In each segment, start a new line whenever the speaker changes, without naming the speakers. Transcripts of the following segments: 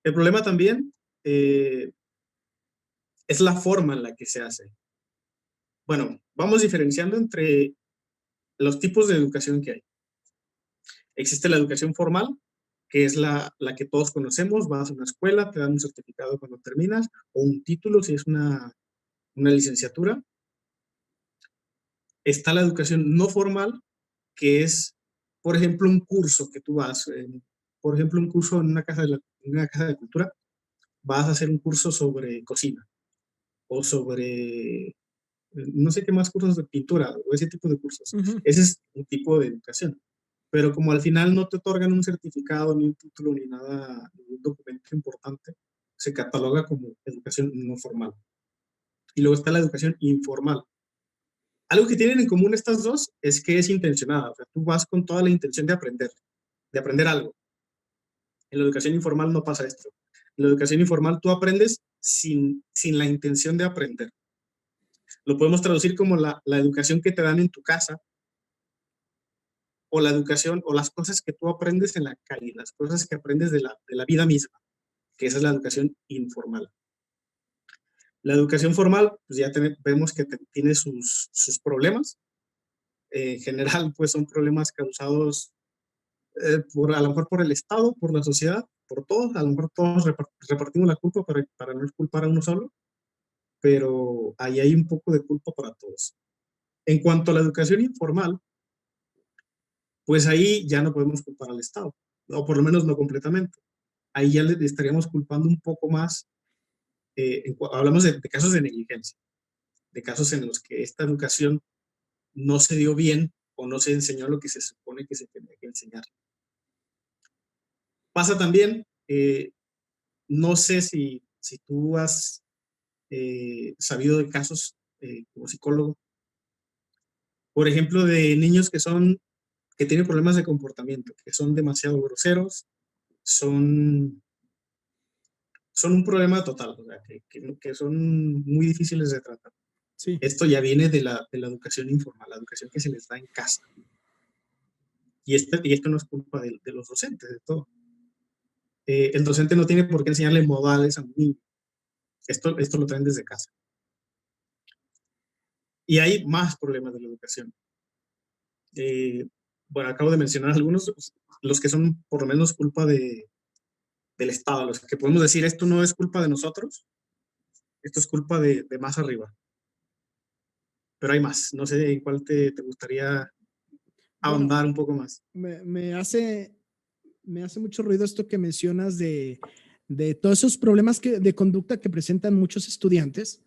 El problema también eh, es la forma en la que se hace. Bueno, vamos diferenciando entre los tipos de educación que hay. Existe la educación formal, que es la que todos conocemos. Vas a una escuela, te dan un certificado cuando terminas, o un título si es una licenciatura. Está la educación no formal, que es, por ejemplo, un curso que tú vas, por ejemplo, un curso en una casa de cultura, vas a hacer un curso sobre cocina o sobre, no sé qué más cursos de pintura o ese tipo de cursos.
Ujú.
Ese es un tipo de educación. Pero como al final no te otorgan un certificado, ni un título, ni nada, ningún documento importante, se cataloga como educación no formal. Y luego está la educación informal. Algo que tienen en común estas dos es que es intencionada. O sea, tú vas con toda la intención de aprender algo. En la educación informal no pasa esto. En la educación informal tú aprendes sin la intención de aprender. Lo podemos traducir como la educación que te dan en tu casa, o la educación o las cosas que tú aprendes en la calle, las cosas que aprendes de la vida misma, que esa es la educación informal. La educación formal, pues ya vemos que tiene sus problemas. En general, pues son problemas causados a lo mejor por el Estado, por la sociedad, por todos. A lo mejor todos repartimos la culpa para no culpar a uno solo, pero ahí hay un poco de culpa para todos. En cuanto a la educación informal, pues ahí ya no podemos culpar al Estado, o por lo menos no completamente. Ahí ya le estaríamos culpando un poco más. Hablamos de casos de negligencia, de casos en los que esta educación no se dio bien o no se enseñó lo que se supone que se tenía que enseñar. Pasa también, no sé si tú has sabido de casos como psicólogo, por ejemplo, de niños que tienen problemas de comportamiento, que son demasiado groseros, son, son un problema total, o sea, que son muy difíciles de tratar.
Sí.
Esto ya viene de la educación informal, la educación que se les da en casa. Y esto no es culpa de los docentes, de todo. El docente no tiene por qué enseñarle modales a un niño. Esto lo traen desde casa. Y hay más problemas de la educación. Eh, bueno, acabo de mencionar algunos, los que son por lo menos culpa del Estado, los que podemos decir, esto no es culpa de nosotros, esto es culpa de más arriba. Pero hay más, no sé en cuál te gustaría
Bueno,
ahondar un poco más.
me hace mucho ruido esto que mencionas de todos esos problemas de conducta que presentan muchos estudiantes,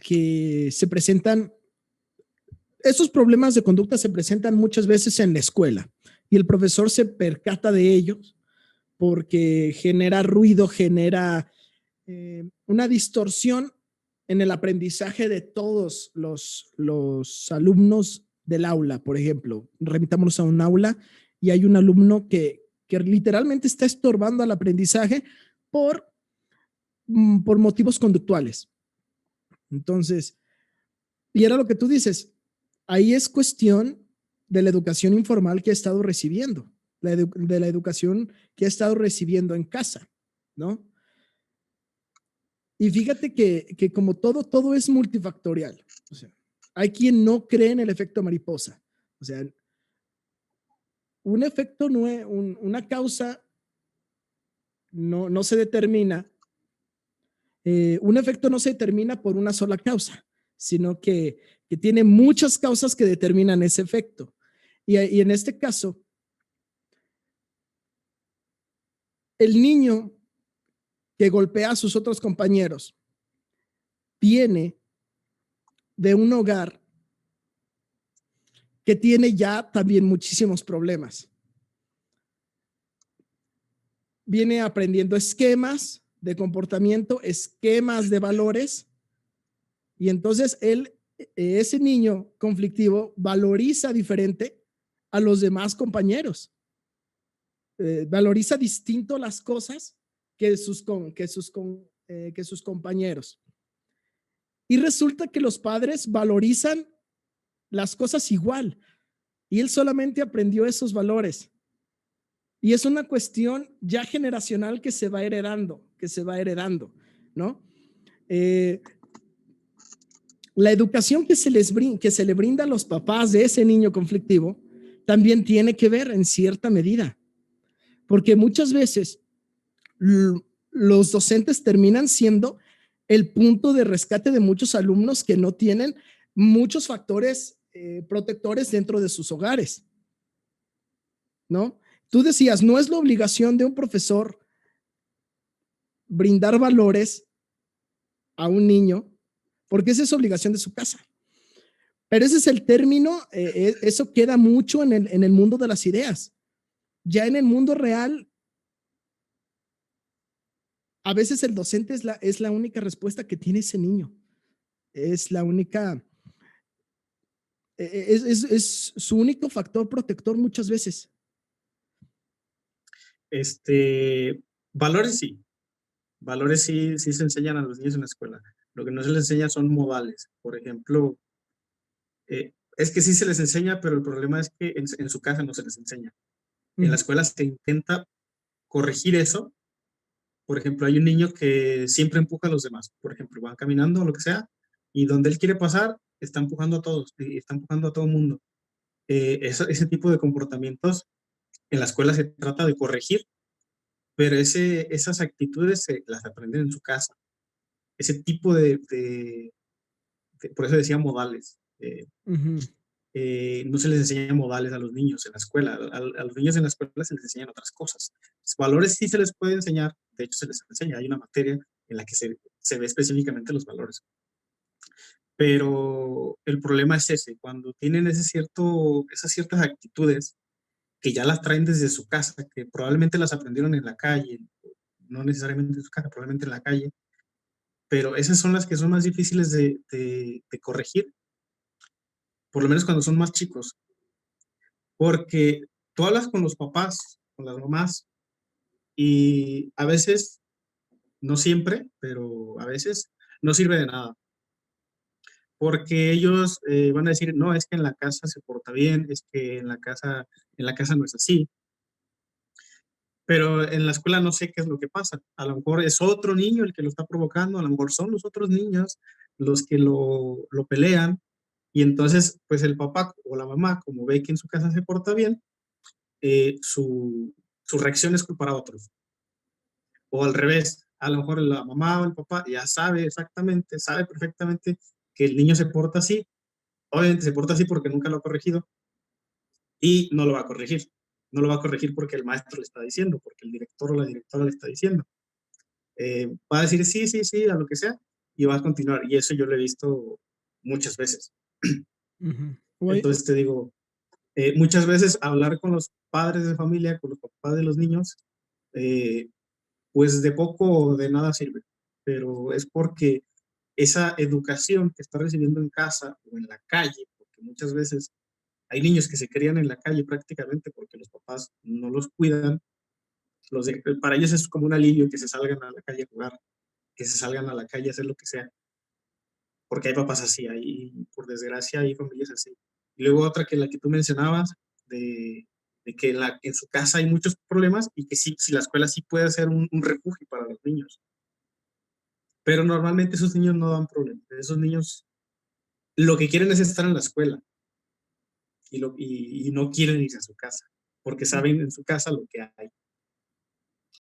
que se presentan, esos problemas de conducta se presentan muchas veces en la escuela y el profesor se percata de ellos porque genera ruido, genera una distorsión en el aprendizaje de todos los alumnos del aula. Por ejemplo, remitámonos a un aula y hay un alumno que literalmente está estorbando al aprendizaje por, por motivos conductuales. Entonces, y era lo que tú dices, ahí es cuestión de la educación informal que ha estado recibiendo, de la educación que ha estado recibiendo en casa, ¿no? Y fíjate que como todo es multifactorial. O sea, hay quien no cree en el efecto mariposa. O sea, un efecto no es, una causa no se determina, un efecto no se determina por una sola causa, sino que tiene muchas causas que determinan ese efecto. Y en este caso, el niño que golpea a sus otros compañeros viene de un hogar que tiene ya también muchísimos problemas. Viene aprendiendo esquemas de comportamiento, esquemas de valores, y entonces ese niño conflictivo valoriza diferente a los demás compañeros, valoriza distinto las cosas que sus compañeros. Y resulta que los padres valorizan las cosas igual, y él solamente aprendió esos valores. Y es una cuestión ya generacional que se va heredando, ¿no? La educación que se le brinda a los papás de ese niño conflictivo también tiene que ver en cierta medida, porque muchas veces los docentes terminan siendo el punto de rescate de muchos alumnos que no tienen muchos factores protectores dentro de sus hogares, ¿no? Tú decías, no es la obligación de un profesor brindar valores a un niño, porque esa es obligación de su casa. Pero ese es el término, eso queda mucho en el mundo de las ideas. Ya en el mundo real, a veces el docente es la única respuesta que tiene ese niño. Es la única, es su único factor protector muchas veces.
Valores sí. Valores sí, sí se enseñan a los niños en la escuela. Lo que no se les enseña son modales. Por ejemplo, es que sí se les enseña, pero el problema es que en su casa no se les enseña. En la escuela se intenta corregir eso. Por ejemplo, hay un niño que siempre empuja a los demás. Por ejemplo, van caminando o lo que sea, y donde él quiere pasar, está empujando a todos, y está empujando a todo el mundo. Ese tipo de comportamientos en la escuela se trata de corregir, pero esas actitudes se las aprenden en su casa. Ese tipo por eso decía modales. No se les enseña modales a los niños en la escuela. A los niños en la escuela se les enseñan otras cosas. Los valores sí se les puede enseñar, de hecho se les enseña. Hay una materia en la que se ve específicamente los valores. Pero el problema es ese, cuando tienen esas ciertas actitudes que ya las traen desde su casa, que probablemente las aprendieron en la calle, no necesariamente en su casa, probablemente en la calle, pero esas son las que son más difíciles de corregir, por lo menos cuando son más chicos, porque tú hablas con los papás, con las mamás, y a veces, no siempre, pero a veces no sirve de nada, porque ellos van a decir, no, es que en la casa se porta bien, es que en la casa no es así, pero en la escuela no sé qué es lo que pasa. A lo mejor es otro niño el que lo está provocando, a lo mejor son los otros niños los que lo pelean, y entonces, pues el papá o la mamá, como ve que en su casa se porta bien, su reacción es culpar a otros. O al revés, a lo mejor la mamá o el papá ya sabe perfectamente que el niño se porta así, obviamente se porta así porque nunca lo ha corregido y no lo va a corregir. No lo va a corregir porque el maestro le está diciendo, porque el director o la directora le está diciendo. Va a decir sí, sí, sí, a lo que sea, y va a continuar. Y eso yo lo he visto muchas veces. Entonces te digo, muchas veces hablar con los padres de familia, con los papás de los niños, pues de poco o de nada sirve. Pero es porque esa educación que está recibiendo en casa o en la calle, porque muchas veces hay niños que se crían en la calle prácticamente porque los papás no los cuidan. Para ellos es como un alivio que se salgan a la calle a jugar, que se salgan a la calle a hacer lo que sea, porque hay papás así, por desgracia hay familias así. Y luego otra que la que tú mencionabas, de que en su casa hay muchos problemas y que sí, si la escuela sí puede ser un refugio para los niños. Pero normalmente esos niños no dan problemas. Esos niños lo que quieren es estar en la escuela y no quieren irse a su casa, porque saben en su casa lo que hay.